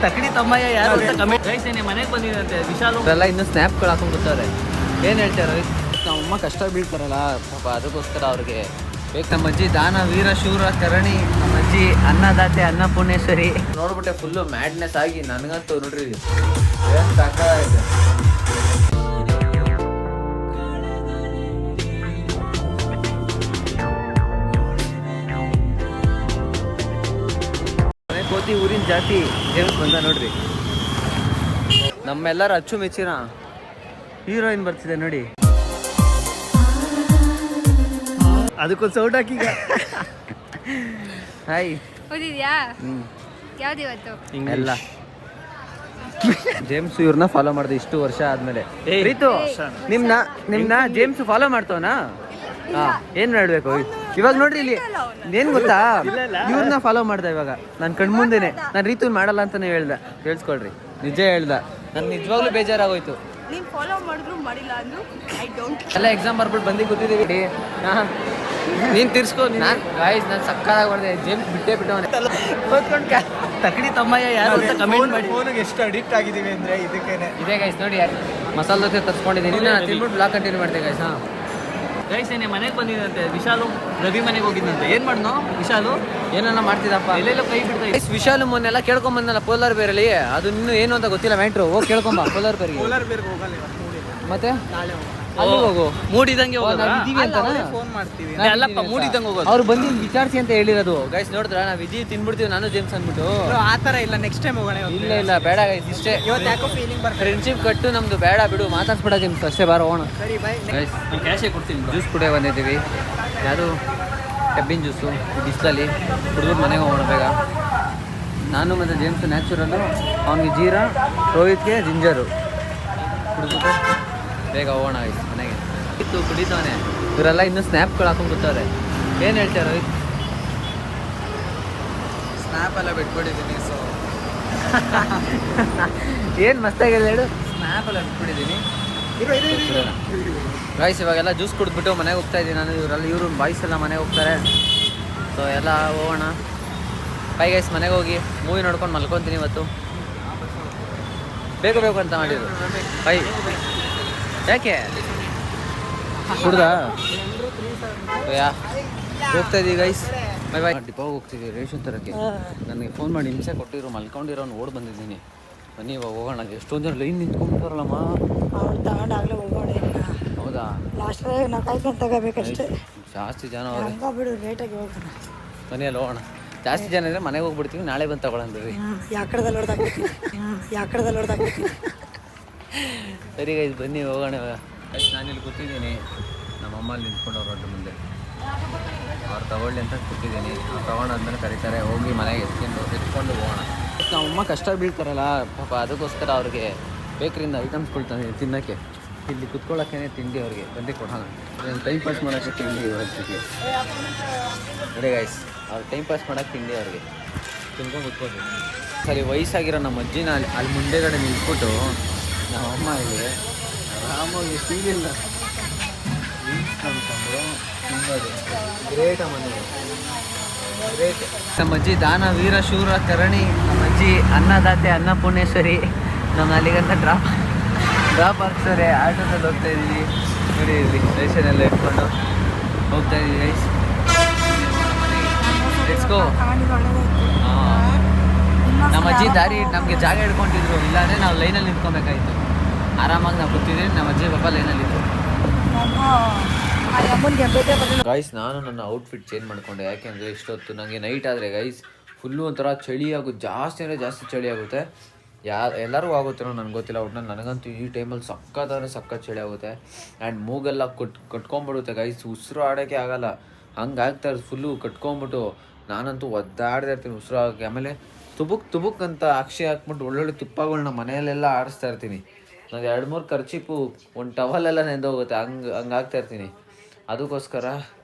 ತಕಡಿ ತಮ್ಮಯ್ಯ ಯಾರು ಅಂತ ಕಮೆಂಟ್ ಗೈಸೇನೆ ಮನೆಗೆ ಬಂದಿದಂತೆ ವಿಶಾಲು ಎಲ್ಲ ಇನ್ನೂ ಸ್ನ್ಯಾಪ್ಗಳು ಹಾಕೊಂಡು ಬರ್ತಾರೆ. ಏನು ಹೇಳ್ತಾರೆ ನಮ್ಮಮ್ಮ ಕಷ್ಟ ಬೀಳ್ತಾರಲ್ಲ ಪಾಪ ಅದಕ್ಕೋಸ್ಕರ ಅವ್ರಿಗೆ ಬೇಕು. ನಮ್ಮ ಅಜ್ಜಿ ದಾನ ವೀರ ಶೂರ ಕರಣಿ, ನಮ್ಮ ಅಜ್ಜಿ ಅನ್ನದಾತೆ ಅನ್ನಪೂರ್ಣೇಶ್ವರಿ ನೋಡ್ಬಿಟ್ಟೆ ಫುಲ್ಲು ಮ್ಯಾಡ್ನೆಸ್ ಆಗಿ ನನಗಂತೂ ನೋಡ್ರಿ ಏನು ಸಾಕಾಗಿದೆ. ಕೋತಿ ಊರಿನ ಜಾತಿ ಜೇಮ್ಸ್ ಬಂದ ನೋಡ್ರಿ. ನಮ್ಮೆಲ್ಲರ ಅಚ್ಚುಮೆಚ್ಚಿನ ಹೀರೋಯಿನ್ ಬರ್ತಿದೆ ನೋಡಿ. ಅದಕ್ಕೊಂದು ಸೌಂಡ್ ಹಾಕಿ ಹಾಯ್ ಓದಿದ್ಯಾ? ಯಾವ್ದು ಇವತ್ತು? ಎಲ್ಲ ಜೇಮ್ಸ್ ಇವ್ರನ್ನ ಫಾಲೋ ಮಾಡ್ದೆ ಇಷ್ಟು ವರ್ಷ ಆದ್ಮೇಲೆ. ರೀತು ನಿಮ್ನ ಜೇಮ್ಸ್ ಫಾಲೋ ಮಾಡ್ತವನಾ? ಏನ್ ಮಾಡ್ಬೇಕು ಇವಾಗ ನೋಡ್ರಿ ಇಲ್ಲಿ ಏನ್ ಗೊತ್ತಾ, ಇವ್ರನ್ನ ಫಾಲೋ ಮಾಡ್ದೆ ಇವಾಗ ನಾನು ಕಣ್ಮುಂದೆನೆ. ನಾನು ರೀತು ಮಾಡಲ್ಲ ಅಂತಾನೆ ಹೇಳ್ದೆ, ಕೇಳಿಸ್ಕೊಳ್ರಿ ನಿಜ ಹೇಳ್ದ. ನನ್ ನಿಜವಾಗ್ಲೂ ಬೇಜಾರಾಗೋಯ್ತು. ಎಲ್ಲ ಎಕ್ಸಾಮ್ ಬರ್ಬಿಟ್ಟು ಬಂದು ಕೂತಿದ್ದೀವಿ. ನೀನ್ ತಿರ್ಸ್ಕೊ ಗಾಯ್ಸ್. ನಾನು ಸಕ್ಕದಾಗಿ ಮಾಡಿದೆ. ಜೇಮ್ಸ್ ಬಿಟ್ಟೆ ಬಿಟ್ಟವನೆ ತಕಡಿ ತಮ್ಮಯ್ಯ ಯಾರು ಅಂತ ಕಮೆಂಟ್ ಮಾಡಿ. ಫೋನಿಗೆ ಎಷ್ಟು ಅಡಿಕ್ಟ್ ಆಗಿದ್ದೀವಿ ಅಂದ್ರೆ ಇದಕ್ಕೇನೆ. ಇದೇ ಗೈಸ್ ನೋಡಿ, ಮಸಾಲೆ ದೋಸೆ ತರ್ಸ್ಕೊಂಡಿದ್ದೀನಿ. ತಿನ್ಬಿಟ್ಟು ಬ್ಲಾಗ್ ಕಂಟಿನ್ಯೂ ಮಾಡ್ದೆ ಗೈಸ್. ಗೈಸೇನೆ ಮನೆಗೆ ಬಂದಿದಂತೆ ವಿಶಾಲು ರವಿ ಮನೆಗೆ ಹೋಗಿದ್ದಂತೆ. ಏನ್ ಮಾಡ್ನೋ ವಿಶಾಲು ಏನನ್ನ ಮಾಡ್ತಿದ್ದಪ್ಪ, ಎಲ್ಲೆಲ್ಲ ಕೈ ಬಿಡ್ತಾ. ವಿಶಾಲು ಮೊನ್ನೆಲ್ಲ ಕೇಳ್ಕೊಂಡ್ ಬಂದಲ್ಲ ಪೋಲಾರ್ ಬೇರಲ್ಲಿ, ಅದು ಇನ್ನೂ ಏನು ಅಂತ ಗೊತ್ತಿಲ್ಲ. ಮ್ಯಾಟ್ರು ಹೋಗಿ ಕೇಳ್ಕೊಂಬ ಪೋಲಾರ್ ಬೇರ್ಗೆ. ಮತ್ತೆ ಅಲ್ಲಿ ಹೋಗು, ಮೂಡಿದಂಗೆ ಫೋನ್ ಮಾಡ್ತೀವಿ. ಮೂಡಿದಂಗೆ ಹೋಗೋದು. ಅವ್ರು ಬಂದು ವಿಚಾರಿಸಿ ಅಂತ ಹೇಳಿರೋದು ಗೈಸ್. ನೋಡಿದ್ರ ನಾವು ಇದ್ದೀವಿ ತಿನ್ಬಿಡ್ತೀವಿ ನಾನು ಜೇಮ್ಸ್ ಅಂದ್ಬಿಟ್ಟು. ಆ ಥರ ಇಲ್ಲ, ನೆಕ್ಸ್ಟ್ ಟೈಮ್ ಹೋಗೋಣ. ಇಲ್ಲ ಬೇಡ ಗೈಸ್, ಇಷ್ಟೇ. ಇವತ್ತು ಯಾಕೋ ಫೀಲಿಂಗ್ ಬರ್ತದೆ. ಫ್ರೆಂಡ್ಶಿಪ್ ಕಟ್ಟು ನಮ್ದು ಬೇಡ ಬಿಡು, ಮಾತಾಡ್ಸ್ಬಿಡ ಜೇಮ್ಸ್ ಅಷ್ಟೇ. ಬಾರ ಹೋಗೋಣ. ಸರಿ ಬೈ. ಗೈಸ್ ಕ್ಯಾಶೇ ಕೊಡ್ತೀನಿ. ಜ್ಯೂಸ್ ಕುಡಿಯೋ ಬಂದಿದ್ದೀವಿ. ಯಾವುದು ಕಬ್ಬಿನ ಜ್ಯೂಸು ಬಿಸಿಲಲ್ಲಿ ಕುಡಿದ್ಬಿಟ್ಟು ಮನೆಗೆ ಹೋಗೋಣ ಬೇಗ. ನಾನು ಮತ್ತು ಜೇಮ್ಸ್ ನ್ಯಾಚುರಲ್ಲು, ಅವನಿಗೆ ಜೀರಾ, ರೋಹಿತ್ಗೆ ಜಿಂಜರು ಕುಡಿದ್ಬಿಟ್ಟು ಬೇಗ ಹೋಗೋಣ ಗೈಸ್ ಮನೆಗೆ. ಇತ್ತು ಕುಡಿತವನೆ. ಇವರೆಲ್ಲ ಇನ್ನೂ ಸ್ನ್ಯಾಪ್ಗಳು ಹಾಕೊಂಡು ಕೂತಾರೆ. ಏನು ಹೇಳ್ತಾರೆ ರೋಹಿತ್? ಸ್ನ್ಯಾಪ್ ಎಲ್ಲ ಬಿಟ್ಬಿಟ್ಟಿದ್ದೀನಿ. ಸೊ ಏನು ಮಸ್ತಾಗಿದೆ ಹೇಳು. ಸ್ನ್ಯಾಪ್ ಎಲ್ಲ ಬಿಟ್ಬಿಟ್ಟಿದ್ದೀನಿ ಗೈಸ್. ಇವಾಗೆಲ್ಲ ಜ್ಯೂಸ್ ಕುಡಿದ್ಬಿಟ್ಟು ಮನೆಗೆ ಹೋಗ್ತಾ ಇದ್ದೀನಿ ನಾನು. ಇವರು ಬಾಯ್ಸ್ ಎಲ್ಲ ಮನೆಗೆ ಹೋಗ್ತಾರೆ. ಸೊ ಎಲ್ಲ ಹೋಗೋಣ ಬೈ ಗೈಸ್. ಮನೆಗೆ ಹೋಗಿ ಮೂವಿ ನೋಡ್ಕೊಂಡು ಮಲ್ಕೊತೀನಿ ಇವತ್ತು. ಬೇಕು ಅಂತ ಮಾಡಿದ್ರು ಬೈ. ಯಾಕೆ ಕುಡ್ದಾ? ಹೋಗ್ತಾ ಇದ್ದೀವಿ ಗೈಸ್. Bye bye. ಡಿಪೋಗೆ ಹೋಗ್ತಿದ್ದೀವಿ ರೇಷನ್ ತರಕ್ಕೆ. ನನಗೆ ಫೋನ್ ಮಾಡಿ ಹಿಂಸೆ ಕೊಟ್ಟಿರೋ ಮಲ್ಕೊಂಡಿರೋನು ಓಡ್ ಬಂದಿದ್ದೀನಿ. ಬನ್ನಿ ಇವಾಗ ಹೋಗೋಣ. ಎಷ್ಟೊಂದು ಜನ ಲೈನ್ ನಿಂತ್ಕೊಂಡ್ಬಾರಲ್ಲಮ್ಮ. ಹೌದಾ? ಜಾಸ್ತಿ ಜನ ಬಿಡು, ಲೇಟಾಗಿ ಹೋಗೋಣ. ಬನ್ನಿ ಅಲ್ಲಿ ಹೋಗೋಣ. ಜಾಸ್ತಿ ಜನ ಇದ್ರೆ ಮನೆಗೆ ಹೋಗ್ಬಿಡ್ತೀವಿ, ನಾಳೆ ಬಂದು ತಗೊಳಂದ್ರಿ. ಸರಿ ಗೈಸ್ ಬನ್ನಿ ಹೋಗೋಣ. ನಾನಿಲ್ಲಿ ಕೂತಿದ್ದೀನಿ, ನಮ್ಮಮ್ಮ ಅಲ್ಲಿ ನಿಂತ್ಕೊಂಡವ್ರು ರೋಡ್ ಮುಂದೆ. ಅವ್ರು ತಗೊಳ್ಳಿ ಅಂತ ಕೂತಿದ್ದೀನಿ. ಅವ್ರು ತೊಗೊಂಡಾದ್ಮೇಲೆ ಕರೀತಾರೆ, ಹೋಗಿ ಮನೆಗೆ ಎತ್ಕೊಂಡು ಹೋಗೋಣ. ನಮ್ಮಮ್ಮ ಕಷ್ಟ ಬೀಳ್ತಾರಲ್ಲ ಪಾಪ ಅದಕ್ಕೋಸ್ಕರ ಅವ್ರಿಗೆ ಬೇಕ್ರಿಯಿಂದ ಐಟಮ್ಸ್ಗಳು ತಿನ್ನೋಕ್ಕೆ, ಇಲ್ಲಿ ಕುತ್ಕೊಳ್ಳೋಕ್ಕೇ ತಿಂಡಿ ಅವ್ರಿಗೆ ಬಂದು ಕೊಡೋಣ. ಟೈಮ್ ಪಾಸ್ ಮಾಡೋಕ್ಕೆ ತಿಂಡಿ ಇವತ್ತಿಗೆ. ಅದೇ ಗೈಸ್, ಅವ್ರು ಟೈಮ್ ಪಾಸ್ ಮಾಡೋಕ್ಕೆ ತಿಂಡಿ ಅವ್ರಿಗೆ ತಿನ್ಕೊಂಡು ಕುತ್ಕೊಂಡು. ಸರಿ ವಯಸ್ಸಾಗಿರೋ ನಮ್ಮ ಅಜ್ಜಿನ ಅಲ್ಲಿ ಮುಂದೆಗಡೆ ನಿಂತ್ಬಿಟ್ಟು ನಮ್ಮಮ್ಮ ಇಲ್ಲಿ ಆರಾಮಾಗಿ ಫೀಲಿಲ್ಲ ಅಂದ್ಕೊಂಡು ತಿನ್ನೋದು. ಗ್ರೇಟ್ ಮನೆ, ಗ್ರೇಟ್. ನಮ್ಮ ಅಜ್ಜಿ ದಾನ ವೀರ ಶೂರ ಕರಣಿ, ನಮ್ಮ ಅಜ್ಜಿ ಅನ್ನದಾತೆ ಅನ್ನಪೂರ್ಣೇಶ್ವರಿ. ನಮ್ಮ ಅಲ್ಲಿಗಂತ ಡ್ರಾಪ್ ಹಾಕ್ತಾರೆ. ಆಟೋದಲ್ಲಿ ಹೋಗ್ತಾ ಇದ್ದೀವಿ ನೋಡಿ. ಇಲ್ಲಿ ಸ್ಟೇಷನ್ ಎಲ್ಲ ಇಟ್ಕೊಂಡು ಹೋಗ್ತಾ ಇದ್ದೀವಿ ಗೈಸ್. Let's go. ನಮ್ಮ ಅಜ್ಜಿ ದಾರಿ ನಮಗೆ ಜಾಗ ಹಿಡ್ಕೊಂಡಿದ್ರು, ಇಲ್ಲಾಂದರೆ ನಾವು ಲೈನಲ್ಲಿ ನಿಂತ್ಕೊಬೇಕಾಯ್ತು. ಆರಾಮಾಗಿ ನಾವು ಕೂತಿದ್ದೀವಿ, ನಮ್ಮ ಅಜ್ಜಿ ಪಾಪ ಲೈನಲ್ಲಿತ್ತು. ಗೈಸ್ ನಾನು ನನ್ನ ಔಟ್ಫಿಟ್ ಚೇಂಜ್ ಮಾಡ್ಕೊಂಡೆ. ಯಾಕೆಂದರೆ ಇಷ್ಟೊತ್ತು ನನಗೆ ನೈಟ್ ಆದರೆ ಗೈಸ್ ಫುಲ್ಲು ಒಂಥರ ಚಳಿ ಆಗುತ್ತೆ. ಜಾಸ್ತಿ ಅಂದರೆ ಜಾಸ್ತಿ ಚಳಿ ಆಗುತ್ತೆ. ಎಲ್ಲರಿಗೂ ಆಗುತ್ತೇನೋ ನನಗೆ ಗೊತ್ತಿಲ್ಲ. ಒಟ್ಟಿನಲ್ಲಿ ನನಗಂತೂ ಈ ಟೈಮಲ್ಲಿ ಸಕ್ಕತ್ ಚಳಿ ಆಗುತ್ತೆ. ಆ್ಯಂಡ್ ಮೂಗೆಲ್ಲ ಕಟ್ಕೊಂಡ್ಬಿಡುತ್ತೆ ಗೈಸ್. ಉಸಿರು ಆಡೋಕ್ಕೆ ಆಗಲ್ಲ, ಹಂಗೆ ಆಗ್ತಾರೆ. ಫುಲ್ಲು ಕಟ್ಕೊಂಬಿಟ್ಟು ನಾನಂತೂ ಒದ್ದಾಡ್ತಾ ಇರ್ತೀನಿ ಉಸಿರು ಆಗೋಕ್ಕೆ. ಆಮೇಲೆ ತುಬುಕ್ ಅಂತ ಅಕ್ಷಿ ಹಾಕ್ಬಿಟ್ಟು ಒಳ್ಳೊಳ್ಳೆ ತುಪ್ಪಗಳನ್ನ ಮನೆಯಲ್ಲೆಲ್ಲ ಆಡಿಸ್ತಾ ಇರ್ತೀನಿ. ನಾನು 2-3 ಖರ್ಚಿಪು, ಒಂದು ಟವಲೆಲ್ಲ ನೆಂದೋಗುತ್ತೆ. ಹಂಗೆ ಆಗ್ತಾ ಇರ್ತೀನಿ. ಅದಕ್ಕೋಸ್ಕರ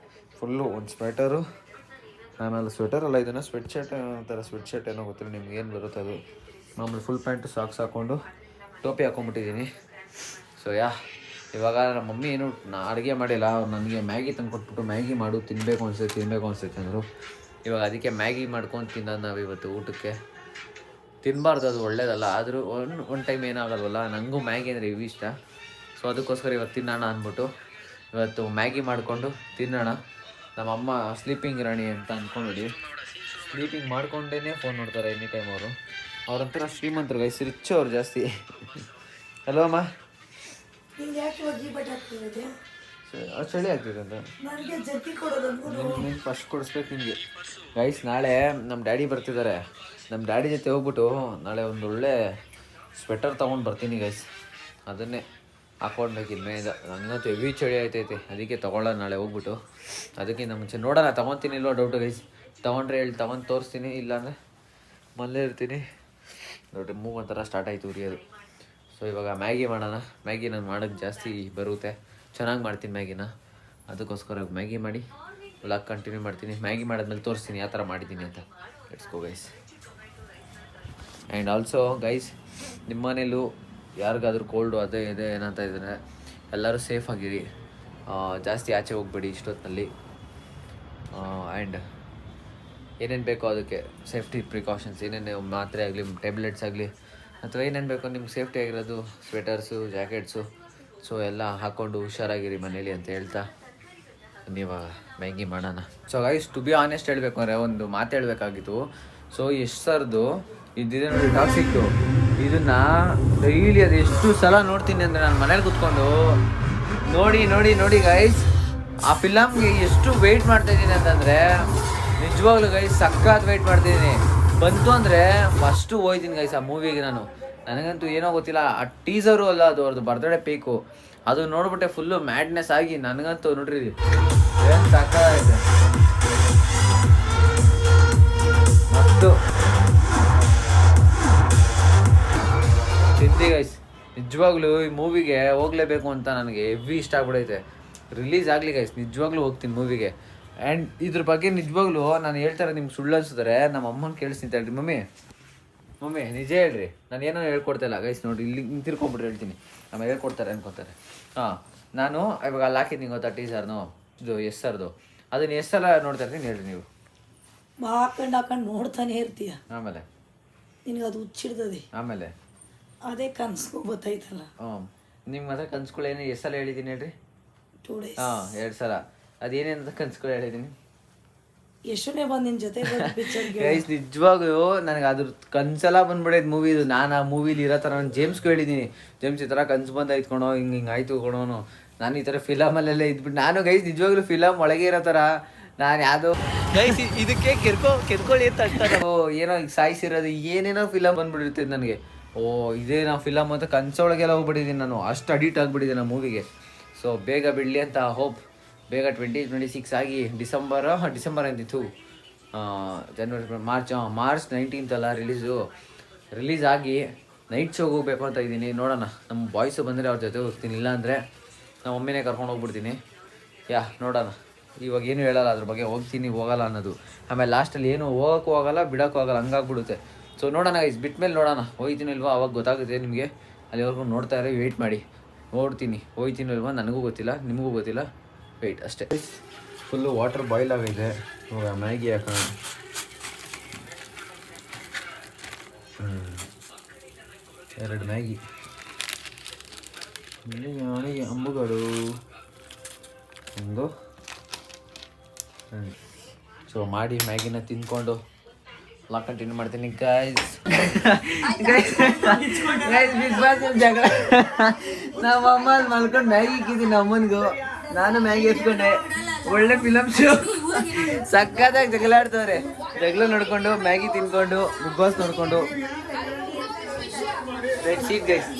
ಫುಲ್ಲು ಒಂದು ಸ್ವೆಟರು, ಆಮೇಲೆ ಸ್ವೆಟರಲ್ಲ ಇದನ್ನು ಸ್ವೆಟ್ ಶರ್ಟ್ ಏನೋ ಗೊತ್ತಿಲ್ಲ ನಿಮ್ಗೆ ಏನು ಬರುತ್ತೆ ಅದು. ಮಾಮೂಲಿ ಫುಲ್ ಪ್ಯಾಂಟು ಸಾಕ್ಸ್ ಹಾಕ್ಕೊಂಡು ಟೋಪಿ ಹಾಕ್ಕೊಂಬಿಟ್ಟಿದ್ದೀನಿ. ಸೊ ಇವಾಗ ನಮ್ಮ ಮಮ್ಮಿ ಏನು ಅಡುಗೆ ಮಾಡಿಲ್ಲ. ಅವ್ರು ನನಗೆ ಮ್ಯಾಗಿ ತಂದುಕೊಟ್ಬಿಟ್ಟು ಮ್ಯಾಗಿ ಮಾಡು ತಿನ್ನಬೇಕು ಅನಿಸ್ತೈತೆ ಅಂದರು. ಇವಾಗ ಅದಕ್ಕೆ ಮ್ಯಾಗಿ ಮಾಡ್ಕೊಂಡು ತಿನ್ನೋದು ನಾವು ಇವತ್ತು ಊಟಕ್ಕೆ. ತಿನ್ನಬಾರ್ದು, ಅದು ಒಳ್ಳೇದಲ್ಲ. ಆದರೂ ಒಂದು ಟೈಮ್ ಏನಾಗಲ್ವಲ್ಲ. ನನಗೂ ಮ್ಯಾಗಿ ಅಂದರೆ ಇವು ಇಷ್ಟ. ಸೊ ಅದಕ್ಕೋಸ್ಕರ ಇವತ್ತು ತಿನ್ನೋಣ ಅಂದ್ಬಿಟ್ಟು ಇವತ್ತು ಮ್ಯಾಗಿ ಮಾಡಿಕೊಂಡು ತಿನ್ನೋಣ. ನಮ್ಮಮ್ಮ ಸ್ಲೀಪಿಂಗ್ ರಾಣಿ ಅಂತ ಅಂದ್ಕೊಂಡ್ಬಿಡಿ, ಸ್ಲೀಪಿಂಗ್ ಮಾಡ್ಕೊಂಡೇ ಫೋನ್ ನೋಡ್ತಾರೆ ಎನಿ ಟೈಮ್ ಅವರು. ಅವ್ರಂತರ ಶ್ರೀಮಂತರು ಗೈಸ್, ರಿಚ್ ಅವ್ರು ಜಾಸ್ತಿ. ಹಲೋ ಅಮ್ಮ, ಚಳಿ ಆಗ್ತಿದೆ ಅಂತ ಫಸ್ಟ್ ಕೊಡಿಸ್ಬೇಕು ನಿಮಗೆ ಗೈಸ್. ನಾಳೆ ನಮ್ಮ ಡ್ಯಾಡಿ ಬರ್ತಿದ್ದಾರೆ. ನಮ್ಮ ಡ್ಯಾಡಿ ಜೊತೆ ಹೋಗ್ಬಿಟ್ಟು ನಾಳೆ ಒಂದು ಒಳ್ಳೆ ಸ್ವೆಟರ್ ತೊಗೊಂಡು ಬರ್ತೀನಿ ಗೈಸ್. ಅದನ್ನೇ ಹಾಕ್ಕೊಡ್ಬೇಕು ಇನ್ಮೇಲಿಂದ. ನನಗಂತೂ ಹೆವಿ ಚಳಿ ಆಯ್ತೈತೆ, ಅದಕ್ಕೆ ತೊಗೊಳ್ಳೋಣ ನಾಳೆ ಹೋಗ್ಬಿಟ್ಟು. ಅದಕ್ಕಿಂತ ಮುಂಚೆ ನೋಡೋಣ ತೊಗೊತೀನಿ ಇಲ್ವೋ ಡೌಟು ಗೈಸ್. ತೊಗೊಂಡ್ರೆ ಹೇಳಿ ತೊಗೊಂಡು ತೋರಿಸ್ತೀನಿ, ಇಲ್ಲಾಂದರೆ ಮನೇಲೇ ಇರ್ತೀನಿ. ನೋಡಿ ಮೂವ್ ಒಂಥರ ಸ್ಟಾರ್ಟ್ ಆಯಿತು ಉರಿಯೋದು. ಸೊ ಇವಾಗ ಮ್ಯಾಗಿ ಮಾಡೋಣ. ಮ್ಯಾಗಿ ನಾನು ಮಾಡೋಕ್ಕೆ ಜಾಸ್ತಿ ಬರುತ್ತೆ, ಚೆನ್ನಾಗಿ ಮಾಡ್ತೀನಿ ಮ್ಯಾಗಿನ. ಅದಕ್ಕೋಸ್ಕರ ಮ್ಯಾಗಿ ಮಾಡಿ ವ್ಲಾಗ್ ಕಂಟಿನ್ಯೂ ಮಾಡ್ತೀನಿ. ಮ್ಯಾಗಿ ಮಾಡಿದ್ಮೇಲೆ ತೋರಿಸ್ತೀನಿ ಯಾವ ಥರ ಮಾಡಿದ್ದೀನಿ ಅಂತ. Let's go guys. And also guys, ನಿಮ್ಮ ಮನೇಲೂ ಯಾರಿಗಾದ್ರೂ ಕೋಲ್ಡು ಅದೇ ಇದೆ ಏನಂತ ಇದ್ದಾರೆ, ಎಲ್ಲರೂ ಸೇಫಾಗಿರಿ. ಜಾಸ್ತಿ ಆಚೆ ಹೋಗ್ಬೇಡಿ ಇಷ್ಟೊತ್ತಿನಲ್ಲಿ. ಆ್ಯಂಡ್ ಏನೇನು ಬೇಕೋ ಅದಕ್ಕೆ ಸೇಫ್ಟಿ ಪ್ರಿಕಾಷನ್ಸ್, ಏನೇನು ಮಾತ್ರೆ ಆಗಲಿ, ಟ್ಯಾಬ್ಲೆಟ್ಸ್ ಆಗಲಿ, ಅಥವಾ ಏನೇನು ಬೇಕೋ ನಿಮ್ಗೆ ಸೇಫ್ಟಿ ಆಗಿರೋದು, ಸ್ವೆಟರ್ಸು, ಜಾಕೆಟ್ಸು, ಸೊ ಎಲ್ಲ ಹಾಕ್ಕೊಂಡು ಹುಷಾರಾಗಿರಿ ಮನೇಲಿ ಅಂತ ಹೇಳ್ತಾ ನೀವು ಮ್ಯಾಗಿ ಮಾಡೋಣ. So guys, to be honest ಹೇಳಬೇಕು ಅಂದರೆ ಒಂದು ಮಾತು ಹೇಳಬೇಕಾಗಿತ್ತು. ಸೊ ಎಷ್ಟು ಸರ್ದು ಇದಿದೆ ನೋಡಿ ಟಾಕ್ಸಿಕ್ಕು, ಇದನ್ನು ಡೈಲಿ ಅದು ಎಷ್ಟು ಸಲ ನೋಡ್ತೀನಿ ಅಂದರೆ ನಾನು ಮನೇಲಿ ಕೂತ್ಕೊಂಡು ನೋಡಿ ನೋಡಿ ನೋಡಿ ಗೈಸ್, ಆ ಫಿಲಮ್ಗೆ ಎಷ್ಟು ವೆಯ್ಟ್ ಮಾಡ್ತಾಯಿದ್ದೀನಿ ಅಂತಂದರೆ ನಿಜವಾಗ್ಲೂ ಗೈಸ್ ಸಖತ್ ವೆಯ್ಟ್ ಮಾಡ್ತಿದ್ದೀನಿ. ಬಂತು ಅಂದರೆ ಫಸ್ಟು ಹೋಯ್ತೀನಿ ಗೈಸ್ ಆ ಮೂವಿಗೆ ನಾನು. ನನಗಂತೂ ಏನೋ ಗೊತ್ತಿಲ್ಲ, ಆ ಟೀಸರು ಅಲ್ಲ ಅದು ಅವ್ರದ್ದು ಬರ್ತ್ಡೇ ಪೀಕು, ಅದು ನೋಡ್ಬಿಟ್ಟೆ ಫುಲ್ಲು ಮ್ಯಾಡ್ನೆಸ್ ಆಗಿ ನನಗಂತೂ ನೋಡ್ರಿ ಏನು ಸಖತ್ತಾಗೈತೆ. ಮತ್ತು ತಿಂದಿ ಗೈಸ್, ನಿಜವಾಗ್ಲೂ ಈ ಮೂವಿಗೆ ಹೋಗಲೇಬೇಕು ಅಂತ ನನಗೆ ಹೆವಿ ಇಷ್ಟ ಆಗ್ಬಿಡೈತೆ. ರಿಲೀಸ್ ಆಗಲಿ ಗೈಸ್, ನಿಜವಾಗ್ಲೂ ಹೋಗ್ತೀನಿ ಮೂವಿಗೆ. ಆ್ಯಂಡ್ ಇದ್ರ ಬಗ್ಗೆ ನಿಜವಾಗ್ಲೂ ನಾನು ಹೇಳ್ತಾರೆ ನಿಮ್ಗೆ ಸುಳ್ಳು ಅನ್ಸಿದ್ರೆ ನಮ್ಮ ಅಮ್ಮನ ಕೇಳಿಸ್ತೀನಿ ಹೇಳ್ರಿ. ಮಮ್ಮಿ ನಿಜ ಹೇಳ್ರಿ, ನಾನು ಏನೋ ಹೇಳ್ಕೊಡ್ತಾಯಿಲ್ಲ ಗೈಸ್. ನೋಡಿ ಇಲ್ಲಿ ಹಿಂಗೆ ತಿರ್ಕೊಂಬಿಟ್ರೆ ಹೇಳ್ತೀನಿ, ಆಮೇಲೆ ಹೇಳ್ಕೊಡ್ತಾರೆ ಅನ್ಕೊತಾರೆ. ನಾನು ಇವಾಗ ಅಲ್ಲಿ ಹಾಕಿದ್ದೀನಿ ಗೊತ್ತಾ ಟೀಸರ್ನು, ಇದು ಎಸ್ ಸರ್ದು, ಅದನ್ನು ಎಷ್ಟು ಸಲ ನೋಡ್ತಾ ಇರ್ತೀನಿ ಹೇಳ್ರಿ ನೀವು. ಹಾಕೊಂಡು ನೋಡ್ತಾನೆ ಇರ್ತೀಯ, ಆಮೇಲೆ ನಿನಗೆ ಅದು ಹುಚ್ಚಿಡ್ತದೆ, ಆಮೇಲೆ ಅದೇ ಕನ್ಸ್ಕೊ ಗೊತ್ತಾಯ್ತಲ್ಲ. ನಿಮ್ಮ ಹತ್ರ ಕನ್ಸ್ಗಳು ಏನು ಎಷ್ಟು ಸಲ ಹೇಳಿದ್ದೀನಿ ಹೇಳ್ರಿ? 2 days. 2 ಸಲ. ಅದೇನೇನಂತ ಕನ್ಸ್ಗಳು ಹೇಳಿದ್ದೀನಿ? ಎಷ್ಟನೇ ಬಂದು ನಿನ್ನ ಜೊತೆ ಪಿಕ್ಚರ್ಗೆ ಗೈಸ್ ನಿಜವಾಗೂ ನನಗೆ ಅದ್ರ ಕನ್ಸೆಲ್ಲ ಬಂದ್ಬಿಡೈತೆ ಮೂವಿದು. ನಾನು ಆ ಮೂವಿಲಿ ಇರೋ ಥರ ನಾನು ಜೇಮ್ಸ್ಗೆ ಹೇಳಿದ್ದೀನಿ, ಜೇಮ್ಸ್ ಈ ಥರ ಕನ್ಸು ಬಂದಾಯ್ತು ಕಣೋ, ಹಿಂಗೆ ಆಯಿತು ಕಣೋನು. ನಾನು ಈ ಥರ ಫಿಲಮಲ್ಲೆಲ್ಲ ಇದ್ಬಿಟ್ಟು ನಾನು ಗೈಸ್ ನಿಜವಾಗ್ಲೂ ಫಿಲಮ್ ಒಳಗೆ ಇರೋ ಥರ ನಾನು ಯಾವುದೋ ಗೈಸ್ ಇದಕ್ಕೆ ಕೆರ್ಕೊಳ್ಳಿ ಅಂತ ಅಷ್ಟೇ. ಏನೋ ಈಗ ಸಾಯಿಸಿರೋದು ಏನೇನೋ ಫಿಲಮ್ ಬಂದ್ಬಿಟ್ಟಿರ್ತೈತೆ ನನಗೆ. ಇದೇ ನಾವು ಫಿಲಮ್ ಅಂತ ಕನ್ಸೊಳಗೆಲ್ಲ ಹೋಗ್ಬಿಟ್ಟಿದ್ದೀನಿ ನಾನು, ಅಷ್ಟು ಅಡಿಕ್ಟ್ ಆಗಿಬಿಟ್ಟಿದ್ದೀನಿ ಆ ಮೂವಿಗೆ. ಸೊ ಬೇಗ ಬಿಡಲಿ ಅಂತ ಹೋಪ್, ಬೇಗ 2026 ಆಗಿ ಡಿಸೆಂಬರ್ ಅಂತಿತ್ತು, ಜನವರಿ ಮಾರ್ಚ್ 19th ಅಲ್ಲ ರಿಲೀಸ್ ಆಗಿ ನೈಟ್ ಶೋಗೆ ಹೋಗ್ಬೇಕು ಅಂತ ಇದ್ದೀನಿ. ನೋಡೋಣ, ನಮ್ಮ ಬಾಯ್ಸು ಬಂದರೆ ಅವ್ರ ಜೊತೆ ಹೋಗ್ತೀನಿ, ಇಲ್ಲಾಂದರೆ ನಮ್ಮ ಮಮ್ಮಿನೇ ಕರ್ಕೊಂಡು ಹೋಗ್ಬಿಡ್ತೀನಿ. ನೋಡೋಣ. ಇವಾಗ ಏನು ಹೇಳಲ್ಲ ಅದ್ರ ಬಗ್ಗೆ, ಹೋಗ್ತೀನಿ ಹೋಗಲ್ಲ ಅನ್ನೋದು. ಆಮೇಲೆ ಲಾಸ್ಟಲ್ಲಿ ಏನು ಹೋಗೋಕ್ಕೂ ಹೋಗಲ್ಲ ಬಿಡೋಕ್ಕೂ ಹೋಗಲ್ಲ, ಹಂಗಾಗ್ಬಿಡುತ್ತೆ. ಸೊ ನೋಡೋಣ ಗೈಸ್, ಬಿಟ್ಮೇಲೆ ನೋಡೋಣ, ಹೋಗ್ತೀನಿ ಇಲ್ವಾ ಅವಾಗ ಗೊತ್ತಾಗುತ್ತೆ ನಿಮಗೆ. ಅಲ್ಲಿವರೆಗೂ ನೋಡ್ತಾ ಇರೋ ವೆಯ್ಟ್ ಮಾಡಿ, ನೋಡ್ತೀನಿ ಹೋಗ್ತೀನಿ ಇಲ್ವಾ ನನಗೂ ಗೊತ್ತಿಲ್ಲ, ನಿಮಗೂ ಗೊತ್ತಿಲ್ಲ, ವೆಯ್ಟ್ ಅಷ್ಟೇ. ಫುಲ್ಲು ವಾಟರ್ ಬಾಯ್ಲ್ ಆಗಿದೆ, ಇವಾಗ ಮ್ಯಾಗಿ ಹಾಕೋಣ. 2 ಮ್ಯಾಗಿ, ನನಗೆ ಅಂಬುಗಳು ಒಂದು. ಸೊ ಮಾಡಿ ಮ್ಯಾಗಿನ ತಿಂದ್ಕೊಂಡು ಲಾಕ್ ಕಂಟಿನ್ಯೂ ಮಾಡ್ತೀನಿ ಗೈಸ್. ಬಿಗ್ ಬಾಸ್ ಜಗಳ, ನಮ್ಮ ಅಮ್ಮ ಮಲ್ಕೊಂಡು ಮ್ಯಾಗಿ ಇಕ್ಕಿದ್ದೀನಿ ಅಮ್ಮನಿಗೂ, ನಾನು ಮ್ಯಾಗಿ ಎತ್ಕೊಂಡೆ. ಒಳ್ಳೆ ಫಿಲಮ್ ಶೋ, ಸಕ್ಕತ್ತಾಗಿ ಜಗಳ ಆಡ್ತವ್ರೆ. ಜಗಳ ನೋಡ್ಕೊಂಡು ಮ್ಯಾಗಿ ತಿನ್ಕೊಂಡು ಬಿಗ್ ಬಾಸ್ ನೋಡ್ಕೊಂಡು ರೆಡ್ ಸೀಟ್ ಗೈಸ್.